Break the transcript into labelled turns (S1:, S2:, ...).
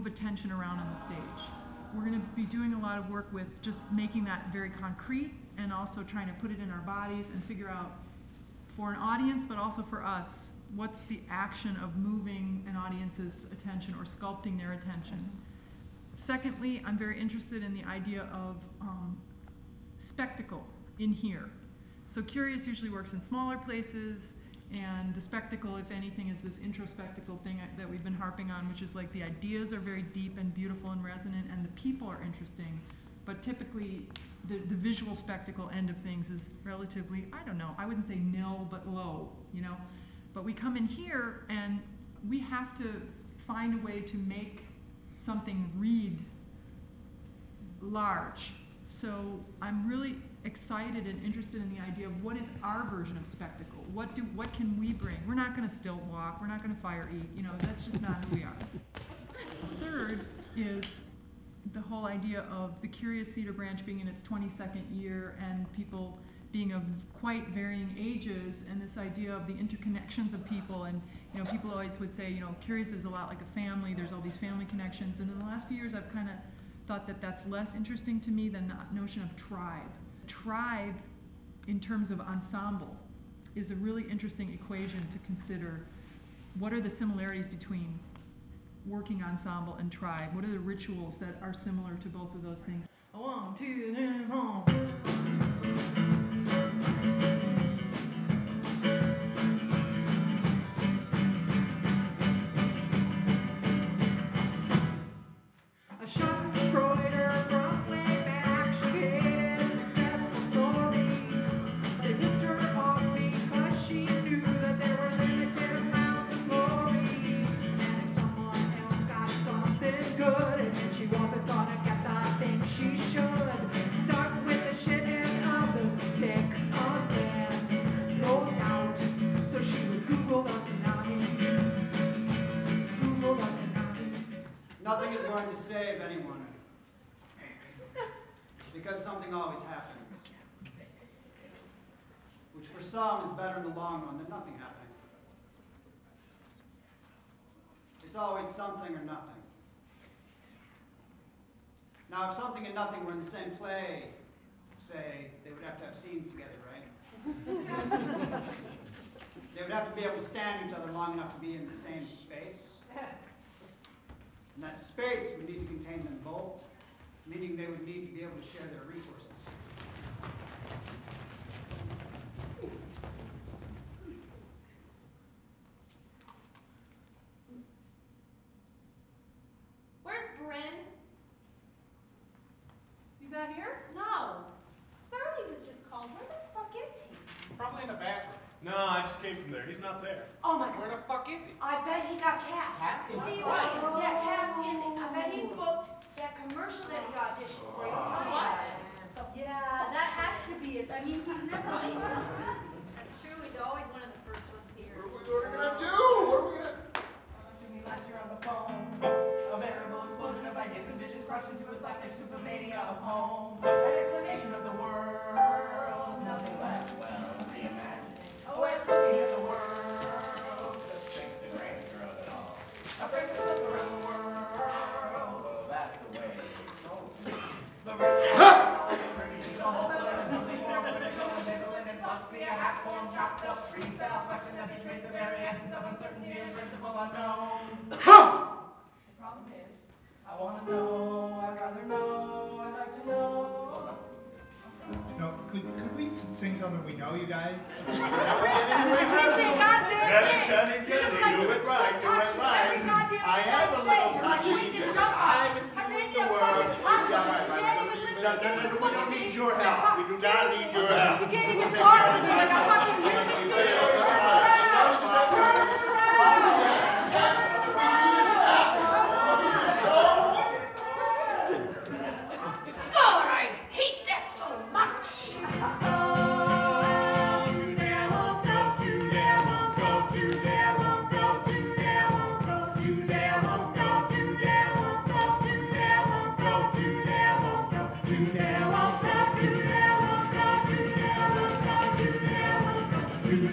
S1: attention around on the stage. We're going to be doing a lot of work with just making that very concrete and also trying to put it in our bodies and figure out for an audience, but also for us, what's the action of moving an audience's attention or sculpting their attention. Secondly, I'm very interested in the idea of spectacle in here. So Curious usually works in smaller places, and the spectacle, if anything, is this introspectical thing that we've been harping on, which is like the ideas are very deep and beautiful and resonant, and the people are interesting. But typically, the visual spectacle end of things is relatively, I don't know, I wouldn't say nil, but low, you know? But we come in here, and we have to find a way to make something read large. So I'm really excited and interested in the idea of what is our version of spectacle. What can we bring? We're not going to stilt walk. We're not going to fire eat. You know, that's just not who we are. Third is the whole idea of the Curious Theater branch being in its 22nd year and people being of quite varying ages, and this idea of the interconnections of people. And you know, people always would say, you know, Curious is a lot like a family. There's all these family connections. And in the last few years, I've kind of thought that that's less interesting to me than the notion of tribe. Tribe, in terms of ensemble, is a really interesting equation to consider. What are the similarities between working ensemble and tribe? What are the rituals that are similar to both of those things? 1, 2, 3, 4.
S2: Nothing is going to save anyone, because something always happens, which for some is better in the long run than nothing happening. It's always something or nothing. Now, if something and nothing were in the same play, say, they would have to have scenes together, right? They would have to be able to stand each other long enough to be in the same space. And that space would need to contain them both, meaning they would need to be able to share their resources.
S3: Where's Bryn?
S1: He's not here?
S3: No. Thirty was just called. Where the fuck is he?
S4: Probably in the bathroom. No, I just came from there. He's not there.
S5: Oh my God.
S4: Where the fuck is he?
S5: I bet he got cast.
S3: What do you
S5: Right.
S3: mean?
S5: Yeah, cast in. I bet he booked that commercial that he auditioned for. He was talking
S3: What?
S5: about it. Yeah, that has to be it. I mean, he's never late.
S3: That's true. He's always one of the first ones here.
S4: What are we gonna do? What are we gonna...
S1: To me last year on the phone, a veritable explosion of ideas and visions crushed into a slapstick supermania of home. An explanation of the world, nothing left, well, reimagining. Oh, we're looking at the world, just think the grandeur of it all. A break to look around the world, well, that's the way it's told. The rest something more political, ambivalent, and foxy, a half-formed, chopped up, freestyle question that betrays the very essence of uncertainty and principle unknown. The problem is, I want to know, I'd rather know, I'd like to know.
S6: No, could we sing something we know, you guys?
S5: Sing goddamn thing.
S4: Johnny, do it right, do it right. I am a little touchy, I'm in the world. We don't need your help. We do not need your help.
S5: You can't even talk to me like a fucking human being. God, I hate that so much.
S1: You